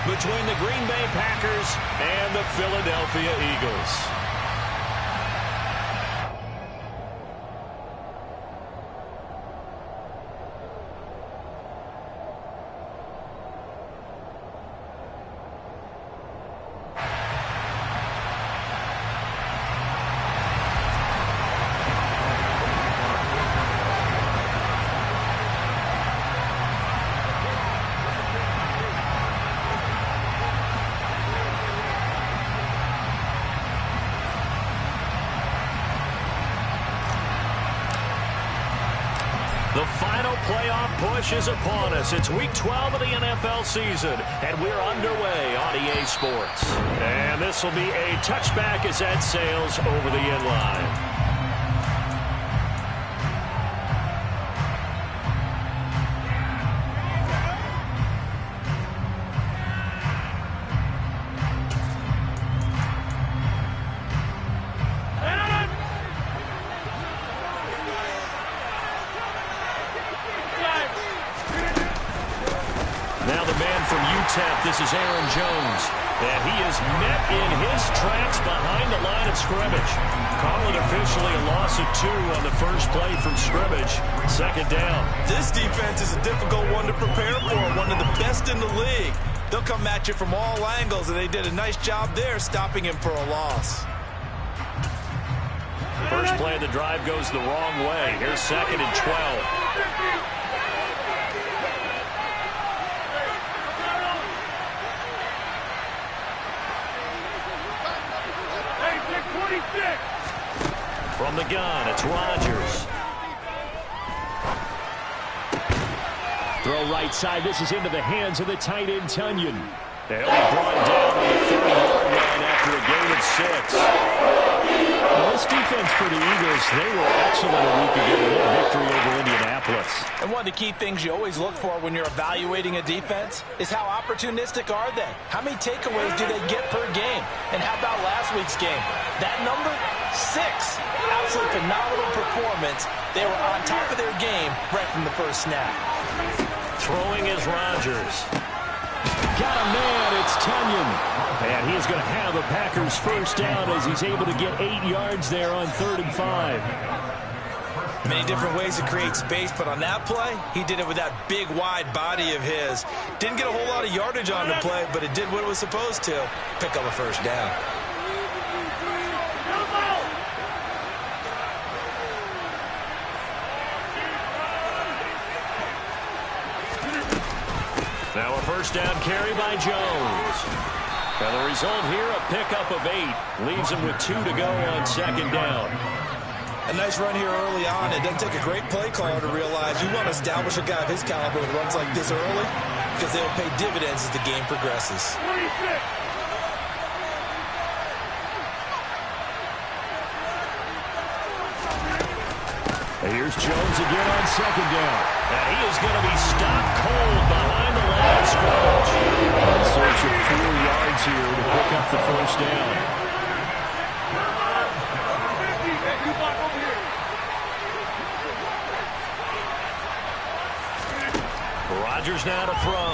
between the Green Bay Packers and the Philadelphia Eagles. The final playoff push is upon us. It's week 12 of the NFL season, and we're underway on EA Sports. And this will be a touchback as that sails over the end line. Now the man from UTEP, this is Aaron Jones. And he is met in his tracks behind the line of scrimmage. Call it officially a loss of 2 on the first play from scrimmage. Second down. This defense is a difficult one to prepare for, one of the best in the league. They'll come at you from all angles, and they did a nice job there stopping him for a loss. First play of the drive goes the wrong way. Here's 2nd and 12. From the gun, it's Rodgers. Throw right side. This is into the hands of the tight end, Tunyon. They'll be brought down on the 30-yard line after a gain of 6. Well, this defense for the Eagles, they were excellent a week ago in their victory over Indianapolis. And one of the key things you always look for when you're evaluating a defense is how opportunistic are they? How many takeaways do they get per game? And how about last week's game? That number, 6. Absolutely phenomenal performance. They were on top of their game right from the first snap. Throwing is Rodgers. Got a man, it's Tunyon. And he's going to have a Packers first down as he's able to get 8 yards there on 3rd and 5. Many different ways to create space, but on that play, he did it with that big, wide body of his. Didn't get a whole lot of yardage on the play, but it did what it was supposed to. Pick up a first down. Now a first down carry by Jones. And the result here, a pickup of 8. Leaves him with 2 to go on 2nd down. A nice run here early on. It doesn't take a great play caller to realize you want to establish a guy of his caliber with runs like this early because they'll pay dividends as the game progresses. 26. Here's Jones again on 2nd down. And he is going to be stopped cold behind the line of scrimmage. In search of 4 yards here to pick up the first down. Rodgers now to throw.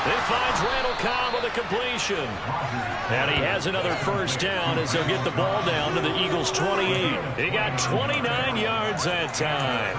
It finds Randall Cobb with a completion. And he has another first down as they'll get the ball down to the Eagles' 28. He got 29 yards that time.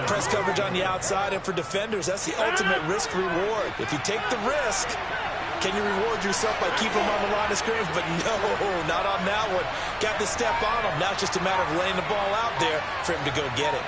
Press coverage on the outside, and for defenders, that's the ultimate risk-reward. If you take the risk, can you reward yourself by keeping him on the line of scrimmage? But no, not on that one. Got to step on him. Now it's just a matter of laying the ball out there for him to go get it.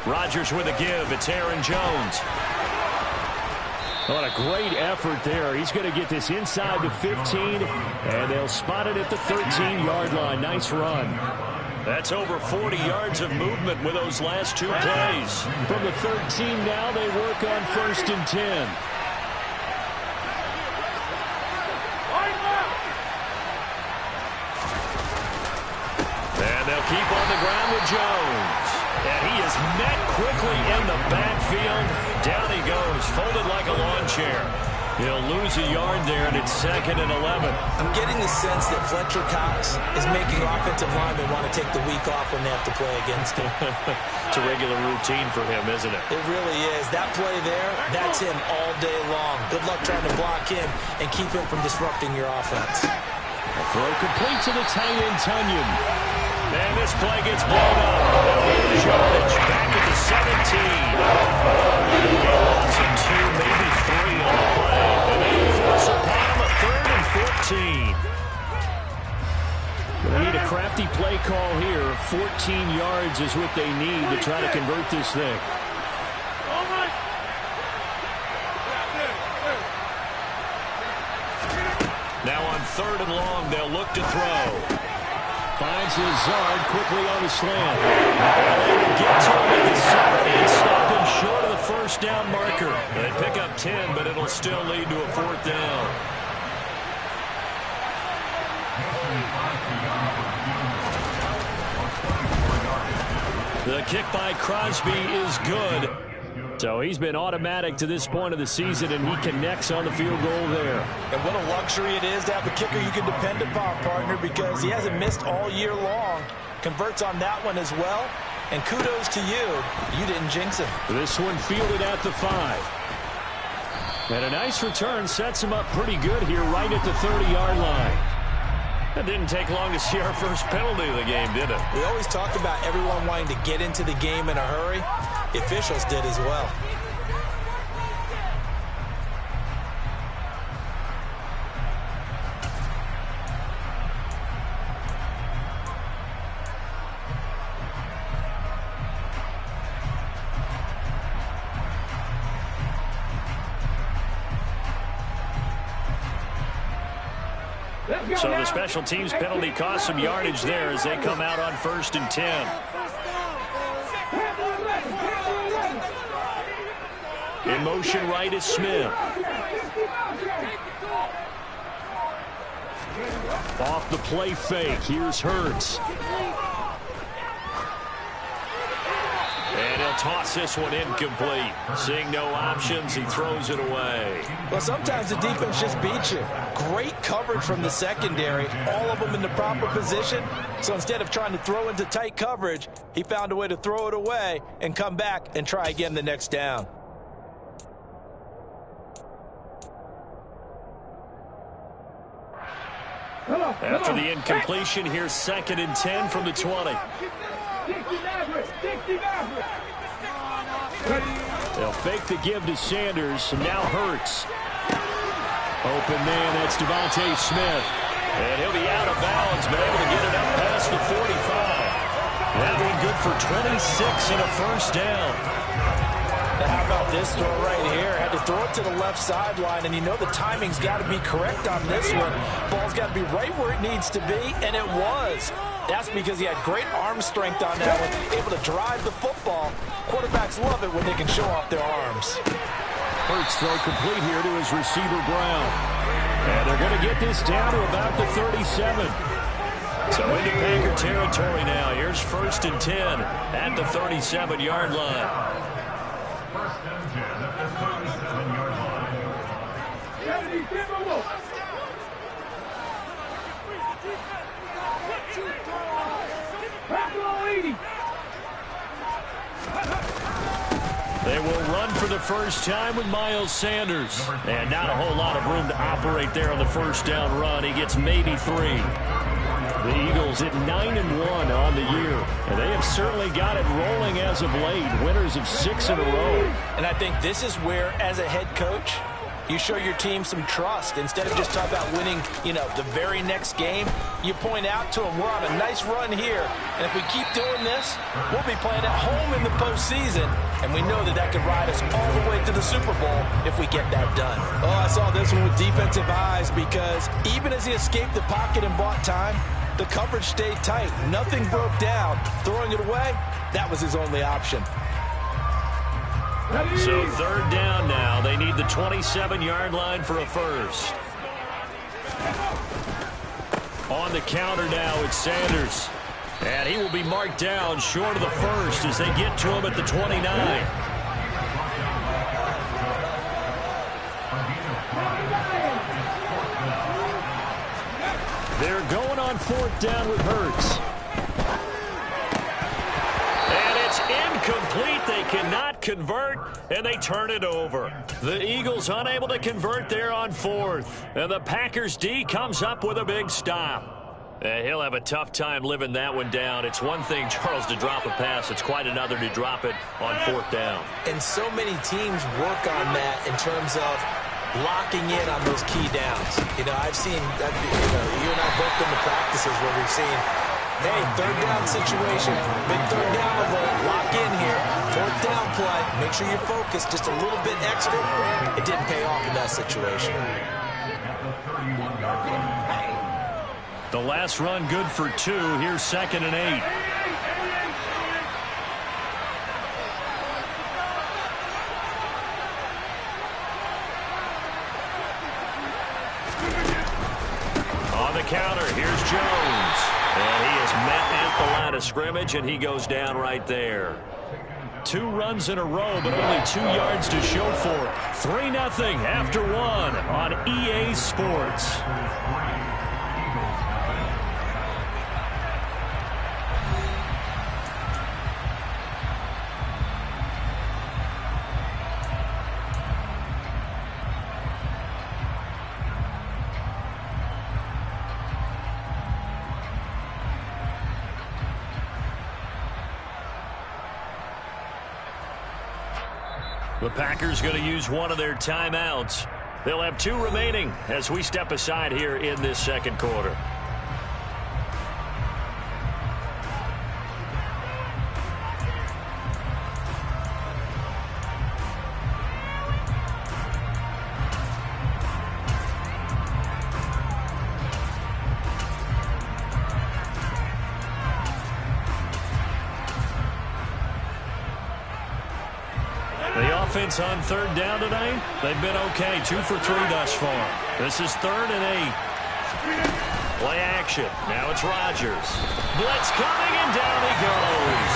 Rodgers with a give. It's Aaron Jones. What a great effort there. He's going to get this inside the 15, and they'll spot it at the 13-yard line. Nice run. That's over 40 yards of movement with those last 2 plays. From the 13 now, they work on 1st and 10. And they'll keep on the ground with Jones. And he is met quickly in the backfield. Down he goes, folded like a lawn chair. He'll lose a yard there, and it's 2nd and 11. I'm getting the sense that Fletcher Cox is making offensive linemen want to take the week off when they have to play against him. It's a regular routine for him, isn't it? It really is. That play there, that's him all day long. Good luck trying to block him and keep him from disrupting your offense. A throw complete to the tight end, Tunyon. And this play gets blown up. Yardage back at the 17. Loss of 2, maybe 3 on the play. And they force upon him a 3rd and 14. They need a crafty play call here. 14 yards is what they need to try to convert this thing. Now on 3rd and long, they'll look to throw. Finds Lazard quickly on the slant. And they will get to him at the 7 and stop him short of the first down marker. They pick up 10, but it'll still lead to a 4th down. The kick by Crosby is good. So he's been automatic to this point of the season, and he connects on the field goal there. And what a luxury it is to have a kicker you can depend upon, partner, because he hasn't missed all year long. Converts on that one as well. And kudos to you. You didn't jinx him. This one fielded at the 5. And a nice return sets him up pretty good here right at the 30-yard line. It didn't take long to see our first penalty of the game, did it? We always talk about everyone wanting to get into the game in a hurry. The officials did as well. So the special teams penalty cost some yardage there as they come out on 1st and 10. In motion right is Smith. Off the play fake. Here's Hurts. And he'll toss this one incomplete. Seeing no options, he throws it away. Well, sometimes the defense just beats you. Great coverage from the secondary. All of them in the proper position. So instead of trying to throw into tight coverage, he found a way to throw it away and come back and try again the next down. After the incompletion, here's 2nd and 10 from the 20. They'll fake the give to Sanders. Now Hurts. Open man, that's Devontae Smith. And he'll be out of bounds, but able to get it up past the 45. That one good for 26 and a first down. How about this throw right here? Had to throw it to the left sideline, and you know the timing's got to be correct on this one. Ball's got to be right where it needs to be, and it was. That's because he had great arm strength on that one, able to drive the football. Quarterbacks love it when they can show off their arms. Hurts throw complete here to his receiver, Brown. And they're going to get this down to about the 37. So into Packer territory now. Here's 1st and 10 at the 37-yard line. They will run for the first time with Miles Sanders. And not a whole lot of room to operate there on the first down run. He gets maybe 3. The Eagles at 9-1 on the year. And they have certainly got it rolling as of late. Winners of 6 in a row. And I think this is where, as a head coach, you show your team some trust. Instead of just talking about winning, the very next game, you point out to them, we're on a nice run here. And if we keep doing this, we'll be playing at home in the postseason. And we know that could ride us all the way to the Super Bowl if we get that done. Oh, I saw this one with defensive eyes because even as he escaped the pocket and bought time, the coverage stayed tight. Nothing broke down. Throwing it away, that was his only option. So 3rd down now. They need the 27-yard line for a first. On the counter now, it's Sanders. And he will be marked down short of the first as they get to him at the 29. They're going on 4th down with Hurts. And it's incomplete. They cannot convert, and they turn it over. The Eagles unable to convert there on 4th. And the Packers D comes up with a big stop. He'll have a tough time living that one down. It's one thing, Charles, to drop a pass. It's quite another to drop it on 4th down. And so many teams work on that in terms of locking in on those key downs. You know, I've seen, you and I both been to practices where we've seen, hey, 3rd down situation, big 3rd down alert, lock in here, 4th down play, make sure you're focused just a little bit extra. It didn't pay off in that situation. The last run good for 2. Here's 2nd and 8. On the counter, here's Jones. And he is met at the line of scrimmage, and he goes down right there. 2 runs in a row, but only 2 yards to show for it. 3-0 after 1 on EA Sports. The Packers going to use one of their timeouts. They'll have 2 remaining as we step aside here in this 2nd quarter. Offense on 3rd down tonight. They've been okay. 2 for 3 thus far. This is 3rd and 8. Play action. Now it's Rodgers. Blitz coming, and down he goes.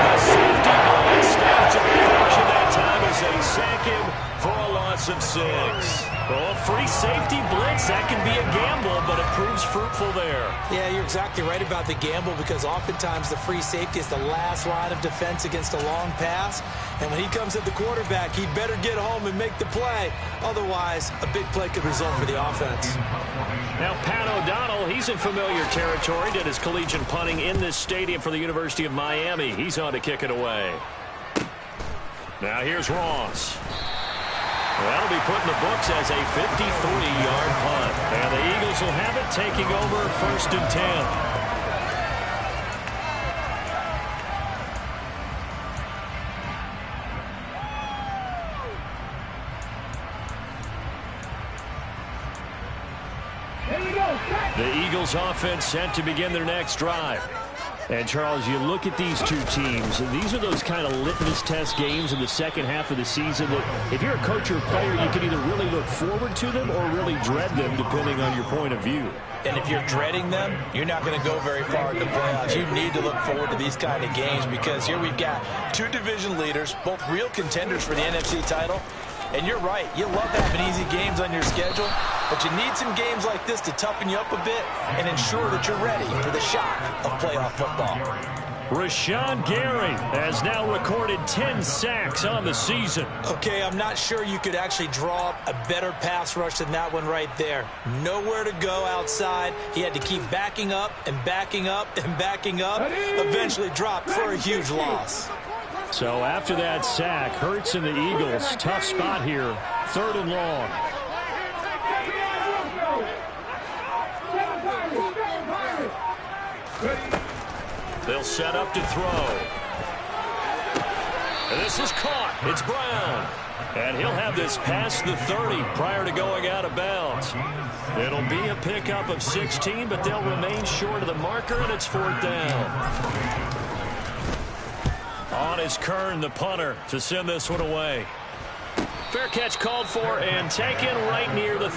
The safety blitz stands to the function that time as they sack him for a loss of 6. Well, free safety blitz, that can be a gamble, but it proves fruitful there. Yeah, you're exactly right about the gamble, because oftentimes the free safety is the last line of defense against a long pass. And when he comes at the quarterback, he better get home and make the play. Otherwise, a big play could result for the offense. Now, Pat O'Donnell, he's in familiar territory. Did his collegiate punting in this stadium for the University of Miami. He's on to kick it away. Now here's Ross. That'll be put in the books as a 53-yard punt. And the Eagles will have it, taking over 1st and 10. The Eagles offense set to begin their next drive. And, Charles, you look at these 2 teams, and these are those kind of litmus test games in the second half of the season that if you're a coach or a player, you can either really look forward to them or really dread them, depending on your point of view. And if you're dreading them, you're not going to go very far in the playoffs. You need to look forward to these kind of games, because here we've got 2 division leaders, both real contenders for the NFC title. And you're right, you love having easy games on your schedule, but you need some games like this to toughen you up a bit and ensure that you're ready for the shock of playoff football. Rashawn Gary has now recorded 10 sacks on the season. Okay, I'm not sure you could actually draw up a better pass rush than that one right there. Nowhere to go outside. He had to keep backing up and backing up and backing up. Eventually dropped for a huge loss. So after that sack, Hurts and the Eagles, tough spot here, 3rd and long. They'll set up to throw. And this is caught. It's Brown. And he'll have this past the 30 prior to going out of bounds. It'll be a pickup of 16, but they'll remain short of the marker, and it's 4th down. On is Kern, the punter, to send this one away. Fair catch called for and taken right near the